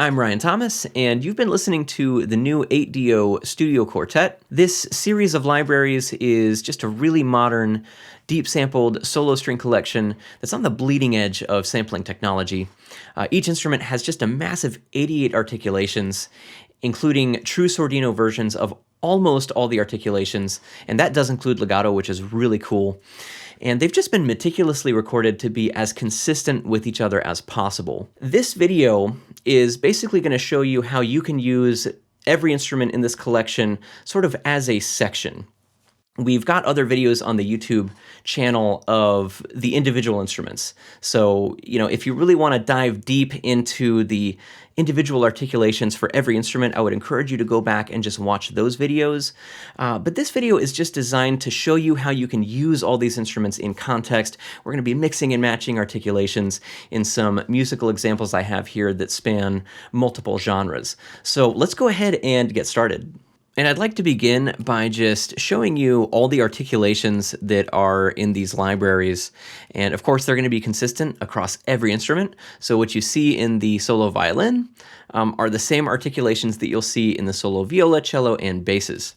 I'm Ryan Thomas, and you've been listening to the new 8DO Studio Quartet. This series of libraries is just a really modern, deep-sampled solo string collection that's on the bleeding edge of sampling technology. Each instrument has just a massive 88 articulations, including true Sordino versions of almost all the articulations, and that does include Legato, which is really cool. And they've just been meticulously recorded to be as consistent with each other as possible. This video is basically going to show you how you can use every instrument in this collection sort of as a section. We've got other videos on the YouTube channel of the individual instruments. So, if you really want to dive deep into the individual articulations for every instrument, I would encourage you to go back and just watch those videos. But this video is just designed to show you how you can use all these instruments in context. We're going to be mixing and matching articulations in some musical examples I have here that span multiple genres. So let's go ahead and get started. And I'd like to begin by just showing you all the articulations that are in these libraries. And of course, they're going to be consistent across every instrument. So what you see in the solo violin are the same articulations that you'll see in the solo viola, cello, and basses.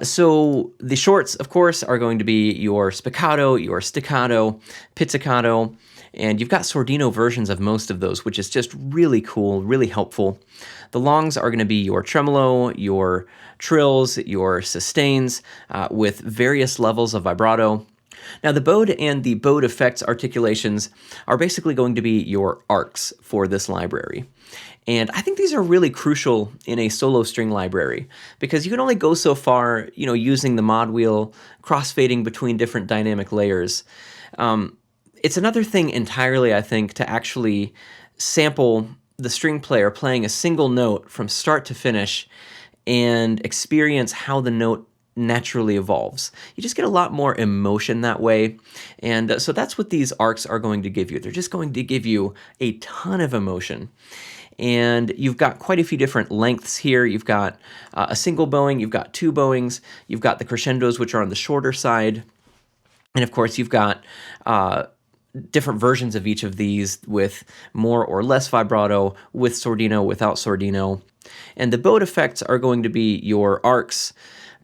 So the shorts, of course, are going to be your spiccato, your staccato, pizzicato, and you've got Sordino versions of most of those, which is just really cool, really helpful. The longs are going to be your tremolo, your trills, your sustains, with various levels of vibrato. Now, the bowed and the bowed effects articulations are basically going to be your arcs for this library. And I think these are really crucial in a solo string library because you can only go so far, using the mod wheel, crossfading between different dynamic layers. It's another thing entirely, I think, to actually sample the string player playing a single note from start to finish and experience how the note naturally evolves. You just get a lot more emotion that way. And so that's what these arcs are going to give you. They're just going to give you a ton of emotion. And you've got quite a few different lengths here. You've got a single bowing, you've got two bowings, you've got the crescendos, which are on the shorter side. And of course, you've got different versions of each of these with more or less vibrato, with Sordino, without Sordino. And the bowed effects are going to be your arcs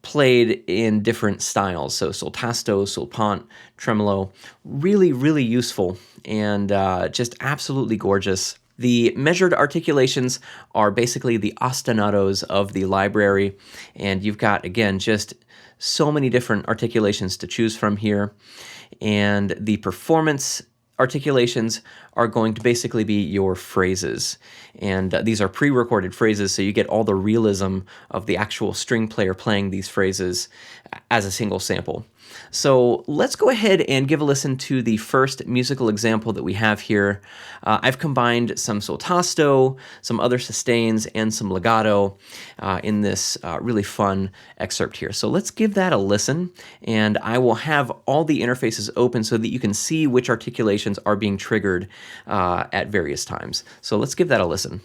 played in different styles. So sul tasto, sul pont, tremolo, really, really useful and just absolutely gorgeous. The measured articulations are basically the ostinatos of the library, and you've got, again, just so many different articulations to choose from here. And the performance articulations are going to basically be your phrases. And these are pre-recorded phrases, so you get all the realism of the actual string player playing these phrases as a single sample. So let's go ahead and give a listen to the first musical example that we have here. I've combined some sul tasto, some other sustains, and some legato in this really fun excerpt here. So let's give that a listen, and I will have all the interfaces open so that you can see which articulations are being triggered at various times. So let's give that a listen.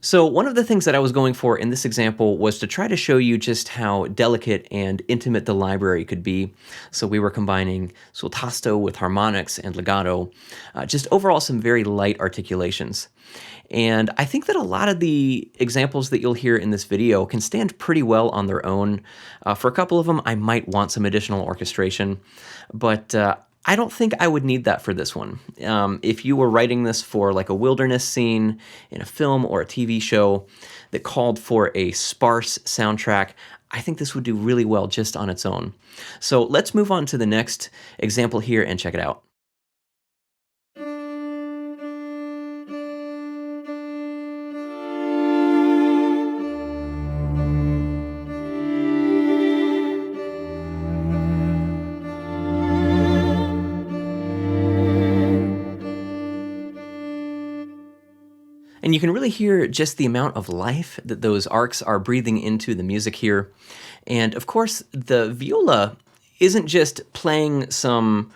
So one of the things that I was going for in this example was to try to show you just how delicate and intimate the library could be. So we were combining sul tasto with harmonics and legato, just overall some very light articulations. And I think that a lot of the examples that you'll hear in this video can stand pretty well on their own. For a couple of them, I might want some additional orchestration, but I don't think I would need that for this one. If you were writing this for like a wilderness scene in a film or a TV show that called for a sparse soundtrack, I think this would do really well just on its own. So let's move on to the next example here and check it out. And you can really hear just the amount of life that those arcs are breathing into the music here. And of course, the viola isn't just playing some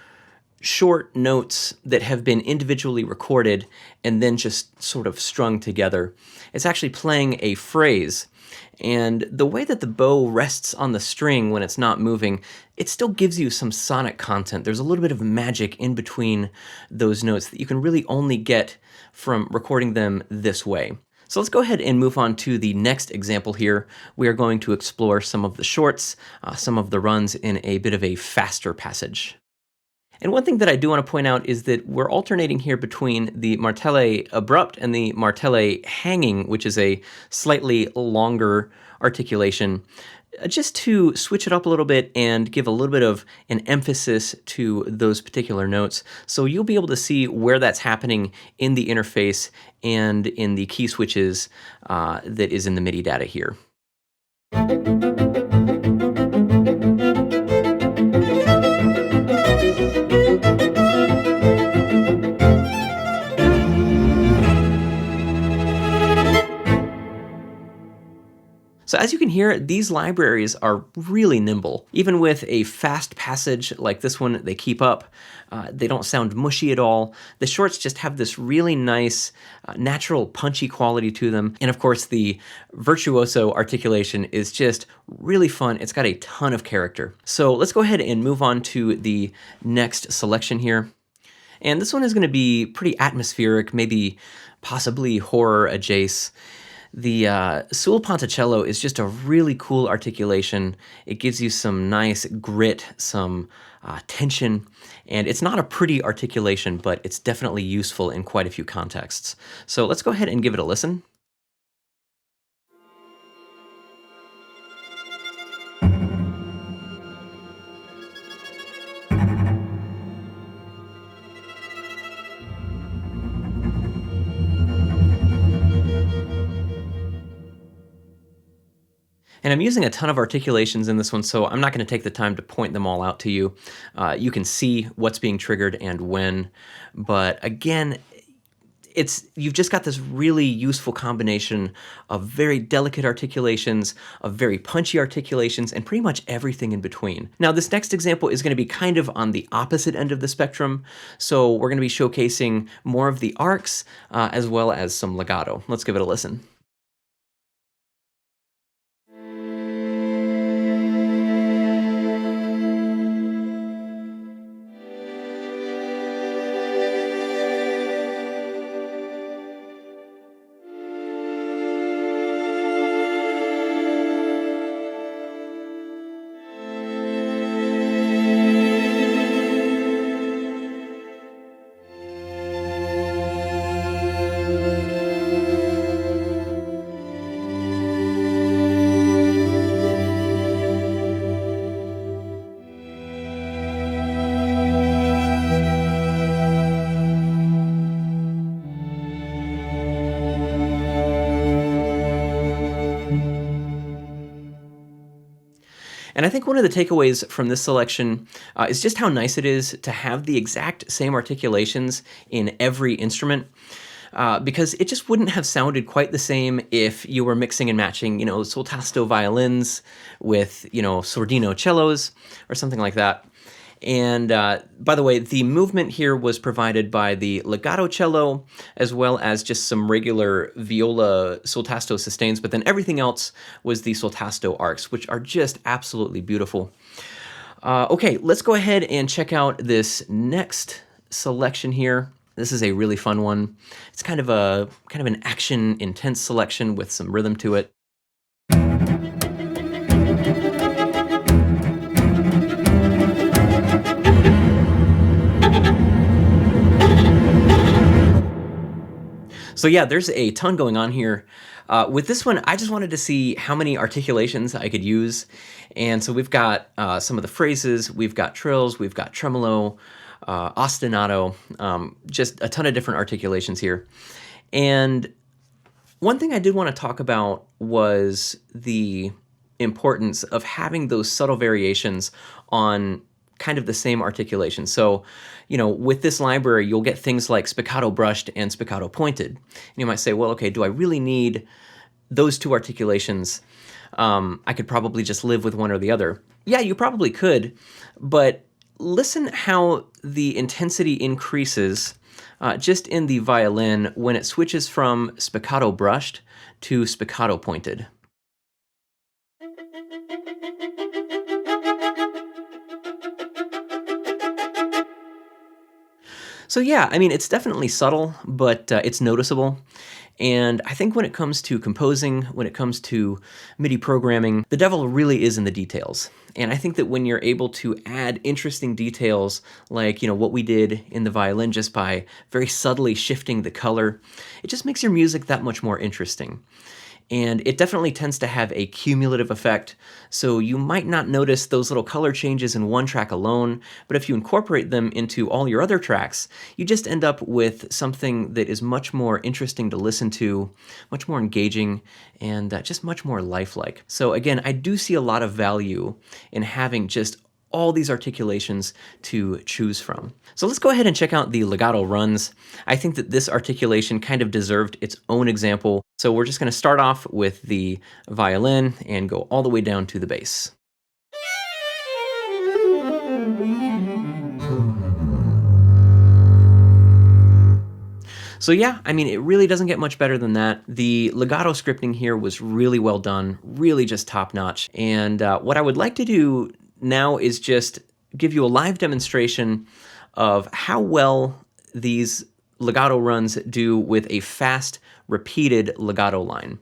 short notes that have been individually recorded and then just sort of strung together. It's actually playing a phrase. And the way that the bow rests on the string when it's not moving, it still gives you some sonic content. There's a little bit of magic in between those notes that you can really only get from recording them this way. So let's go ahead and move on to the next example here. We are going to explore some of the shorts, some of the runs in a bit of a faster passage. And one thing that I do want to point out is that we're alternating here between the martelle abrupt and the martelle hanging, which is a slightly longer articulation, just to switch it up a little bit and give a little bit of an emphasis to those particular notes. So you'll be able to see where that's happening in the interface and in the key switches that is in the MIDI data here. So as you can hear, these libraries are really nimble. Even with a fast passage like this one, they keep up. They don't sound mushy at all. The shorts just have this really nice, natural, punchy quality to them. And of course, the virtuoso articulation is just really fun. It's got a ton of character. So let's go ahead and move on to the next selection here. And this one is going to be pretty atmospheric, maybe possibly horror adjacent. The sul Ponticello is just a really cool articulation. It gives you some nice grit, some tension, and it's not a pretty articulation, but it's definitely useful in quite a few contexts. So let's go ahead and give it a listen. And I'm using a ton of articulations in this one, so I'm not going to take the time to point them all out to you. You can see what's being triggered and when, but again, you've just got this really useful combination of very delicate articulations, of very punchy articulations, and pretty much everything in between. Now, this next example is going to be kind of on the opposite end of the spectrum, so we're going to be showcasing more of the arcs as well as some legato. Let's give it a listen. And I think one of the takeaways from this selection is just how nice it is to have the exact same articulations in every instrument. Because it just wouldn't have sounded quite the same if you were mixing and matching, sul tasto violins with, sordino cellos or something like that. And by the way, the movement here was provided by the legato cello, as well as just some regular viola soltasto sustains, but then everything else was the soltasto arcs, which are just absolutely beautiful. Okay, let's go ahead and check out this next selection here. This is a really fun one. It's kind of an action intense selection with some rhythm to it. So yeah, there's a ton going on here. With this one, I just wanted to see how many articulations I could use. And so we've got some of the phrases, we've got trills, we've got tremolo, ostinato, just a ton of different articulations here. And one thing I did want to talk about was the importance of having those subtle variations on kind of the same articulation. So, with this library, you'll get things like spiccato brushed and spiccato pointed. And you might say, well, okay, do I really need those two articulations? I could probably just live with one or the other. Yeah, you probably could, but listen how the intensity increases just in the violin when it switches from spiccato brushed to spiccato pointed. So yeah, I mean, it's definitely subtle, but it's noticeable. And I think when it comes to composing, when it comes to MIDI programming, the devil really is in the details. And I think that when you're able to add interesting details, like, what we did in the violin just by very subtly shifting the color, it just makes your music that much more interesting. And it definitely tends to have a cumulative effect, so you might not notice those little color changes in one track alone, but if you incorporate them into all your other tracks, you just end up with something that is much more interesting to listen to, much more engaging, and just much more lifelike. So again, I do see a lot of value in having just all these articulations to choose from. So let's go ahead and check out the legato runs. I think that this articulation kind of deserved its own example. So we're just going to start off with the violin and go all the way down to the bass. So yeah, I mean, it really doesn't get much better than that. The legato scripting here was really well done, really just top notch. And what I would like to do now is just give you a live demonstration of how well these legato runs do with a fast, repeated legato line.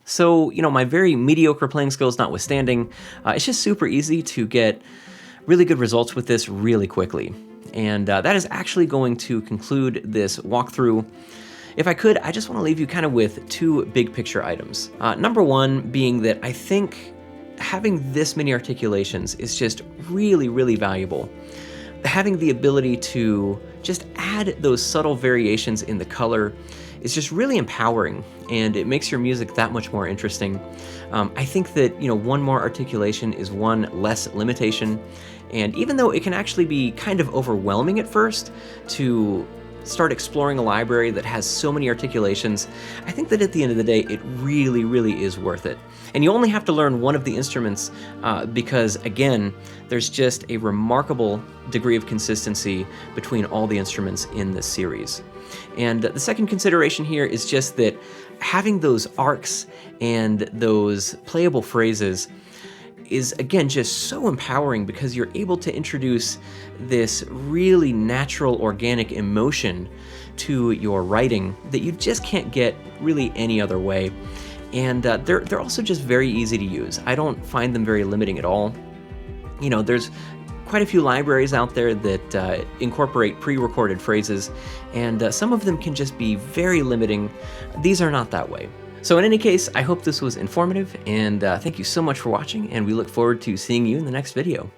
So, my very mediocre playing skills notwithstanding, it's just super easy to get really good results with this really quickly. And that is actually going to conclude this walkthrough. If I could, I just want to leave you kind of with two big picture items. Number one being that I think having this many articulations is just really, really valuable. Having the ability to just add those subtle variations in the color is just really empowering, and it makes your music that much more interesting. I think that, one more articulation is one less limitation, and even though it can actually be kind of overwhelming at first to start exploring a library that has so many articulations, I think that at the end of the day, it really, really is worth it. And you only have to learn one of the instruments because, again, there's just a remarkable degree of consistency between all the instruments in this series. And the second consideration here is just that having those arcs and those playable phrases is, again, just so empowering because you're able to introduce this really natural, organic emotion to your writing that you just can't get really any other way. And they're also just very easy to use. I don't find them very limiting at all. There's quite a few libraries out there that incorporate pre-recorded phrases, and some of them can just be very limiting. These are not that way. So in any case, I hope this was informative, and thank you so much for watching, and we look forward to seeing you in the next video.